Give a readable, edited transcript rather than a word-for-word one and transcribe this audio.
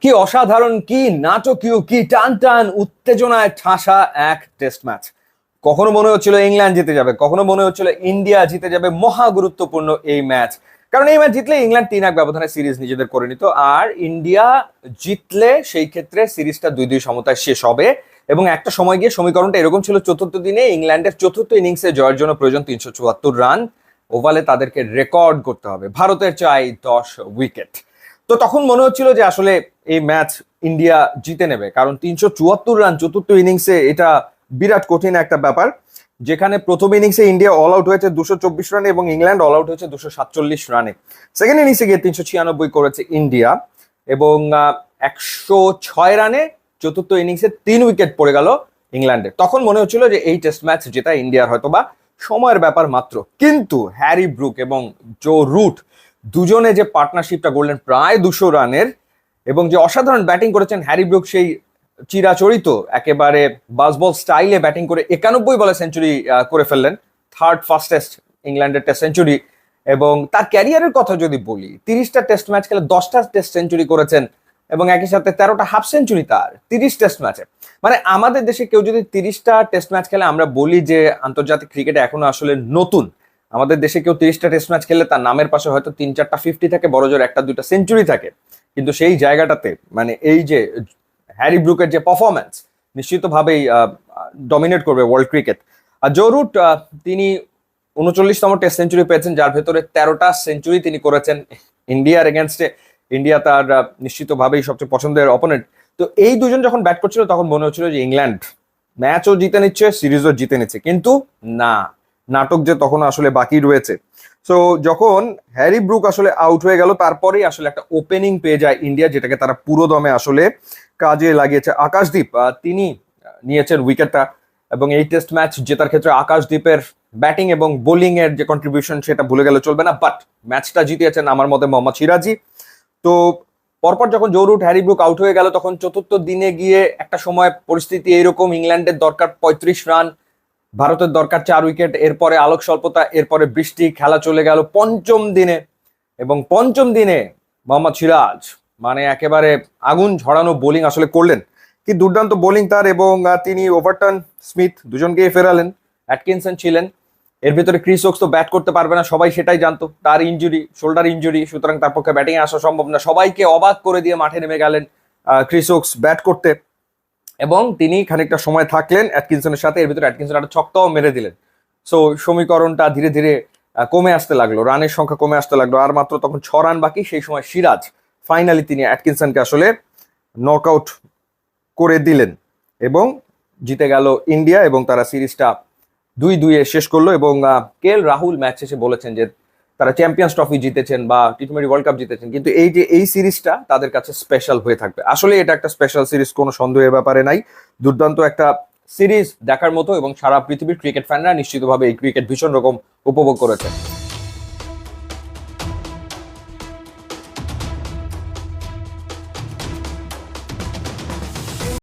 কি অসাধারণ, কি নাটকীয়, কি টান টান উত্তেজনায় ঠাসা এক টেস্ট ম্যাচ। কখনো মনে হচ্ছিল ইংল্যান্ড জিতে যাবে, কখনো মনে হচ্ছিল ইন্ডিয়া জিতে যাবে। মহা গুরুত্বপূর্ণ এই ম্যাচ, কারণ এই ম্যাচ জিতলে ইংল্যান্ড 3-1 ব্যবধানে সিরিজ নিজেদের করে নিত, আর ইন্ডিয়া জিতলে সেই ক্ষেত্রে সিরিজটা 2-2 সমতায় শেষ হবে। এবং একটা সময় গিয়ে সমীকরণটা এরকম ছিল, চতুর্থ দিনে ইংল্যান্ডের চতুর্থ ইনিংসে জয়ের জন্য প্রয়োজন 374 রান। ওভালে তাদেরকে রেকর্ড করতে হবে, ভারতের চাই 10 উইকেট। তো তখন মনে হচ্ছিল যে আসলে এই ম্যাচ ইন্ডিয়া জিতে নেবে, কারণ 374 রান চতুর্থ ইনিংসে, এটা বিরাট কঠিন একটা ব্যাপার। যেখানে প্রথম ইনিংসে ইন্ডিয়া অল আউট হয়েছে 224 রানে এবং ইংল্যান্ড অল আউট হয়েছে 247 রানে। সেকেন্ড ইনিংসে গিয়ে 396 করেছে ইন্ডিয়া এবং 106 রানে চতুর্থ ইনিংসে 3 উইকেট পড়ে গেল ইংল্যান্ডের। তখন মনে হচ্ছিল যে এই টেস্ট ম্যাচ যেটা ইন্ডিয়ার হয়তোবা সময়ের ব্যাপার মাত্র। কিন্তু হ্যারি ব্রুক এবং জো রুট দুজনে যে পার্টনারশিপটা করলেন প্রায় 200 রানের, এবং যে অসাধারণ ব্যাটিং করেছেন হ্যারি ব্রুক, সেই চিরাচরিত একেবারে বাসবল স্টাইলে ব্যাটিং করে 91 বলে সেঞ্চুরি করে ফেললেন, থার্ড ফাস্টেস্ট ইংল্যান্ডের টেস্ট সেঞ্চুরি। এবং তার ক্যারিয়ারের কথা যদি বলি, 30টা টেস্ট ম্যাচ খেলে 10টা টেস্ট সেঞ্চুরি করেছেন এবং একই সাথে 13টা হাফ সেঞ্চুরি তার 30 টেস্ট ম্যাচে। মানে আমাদের দেশে কেউ যদি 30টা টেস্ট ম্যাচ খেলে, আমরা বলি যে আন্তর্জাতিক ক্রিকেটে এখনো আসলে নতুন। আমাদের দেশে কেউ 30টা টেস্ট ম্যাচ খেললে তার নামের পাশে হয়তো 3-4টা 50 থাকে, বড় জোর 1-2টা সেঞ্চুরি থাকে। কিন্তু সেই জায়গাটাতে মানে এই যে হ্যারি ব্রুকের যে পারফরম্যান্স, নিশ্চিতভাবেই ডমিনেট করবে ওয়ার্ল্ড ক্রিকেট। আর জো রুট তিনি 39তম টেস্ট সেঞ্চুরি পেয়েছেন, যার ভেতরে 13টা সেঞ্চুরি তিনি করেছেন ইন্ডিয়ার এগেনস্টে। ইন্ডিয়া তার নিশ্চিতভাবেই সবচেয়ে পছন্দের অপোনেন্ট। তো এই দুজন যখন ব্যাট করছিল তখন মনে হচ্ছিল যে ইংল্যান্ড ম্যাচও জিতে নিচ্ছে, সিরিজও জিতে নিচ্ছে, কিন্তু না, নাটক যে তখন আসলে বাকি রয়েছে। সো যখন হ্যারি ব্রুক আসলে আউট হয়ে গেল, তারপরেই আসলে একটা ওপেনিং পেয়ে যায় ইন্ডিয়া, যেটাকে তারা পুরো দমে আসলে কাজে লাগিয়েছে। আকাশদীপ তিনি নিয়েছেন উইকেটটা, এবং এই টেস্ট ম্যাচ জেতার ক্ষেত্রে আকাশদীপের ব্যাটিং এবং বোলিং এর যে কন্ট্রিবিউশন সেটা ভুলে গেলে চলবে না। বাট ম্যাচটা জিতিয়েছেন আমার মতে মোহাম্মদ সিরাজি। তো পরপর যখন Joe Root Harry Brook out হয়ে গেল, তখন চতুর্থ দিনে গিয়ে একটা সময় পরিস্থিতি এইরকম, ইংল্যান্ডের দরকার 35 রান, ভারতের দরকার 4 উইকেট, এরপরে আলোক স্বল্পতা, এরপরে বৃষ্টি, খেলা চলে গেল পঞ্চম দিনে। এবং পঞ্চম দিনে মোহাম্মদ সিরাজ মানে একেবারে আগুন ঝরানো বোলিং আসলে করলেন। কি দুর্দান্ত বোলিং তার, এবং তিনি ওভারটন, স্মিথ দুজনকেই ফেরালেন। অ্যাটকিনসন ছিলেন এর ভিতরে। ক্রিস ওকস তো ব্যাট করতে পারবে না, সবাই সেটাই জানতো, তার ইনজুরি, শোল্ডার ইনজুরি, সুতরাং তার পক্ষে ব্যাটিং আসা সম্ভব না। সবাইকে অবাক করে দিয়ে মাঠে নেমে গেলেন ক্রিস ওকস ব্যাট করতে, এবং তিনি খানিকটা সময় থাকলেন অ্যাটকিনসনের সাথে। এর ভিতরে অ্যাটকিনসন একটা ছক্কাও মেরে দিলেন। সো সমীকরণটা ধীরে ধীরে কমে আসতে লাগলো, রানের সংখ্যা কমে আসতে লাগলো, আর মাত্র তখন 6 রান বাকি। সেই সময় সিরাজ ফাইনালি তিনি অ্যাটকিনসনকে আসলে নকআউট করে দিলেন এবং জিতে গেল ইন্ডিয়া, এবং তারা সিরিজটা 2-2 শেষ করলো। এবং কে এল রাহুল ম্যাচ শেষে বলেছেন যে তারা চ্যাম্পিয়ন্স ট্রফি জিতেছেন বা টি20 ওয়ার্ল্ড কাপ জিতেছেন, কিন্তু এই যে এই সিরিজটা তাদের কাছে স্পেশাল হয়ে থাকবে। আসলে এটা একটা স্পেশাল সিরিজ, কোনো সন্দেহের ব্যাপারে নাই। দুর্দান্ত একটা সিরিজ দেখার মতো, এবং সারা পৃথিবীর ক্রিকেট ফ্যানরা নিশ্চিতভাবে এই ক্রিকেট ভীষণ রকম উপভোগ করেছে।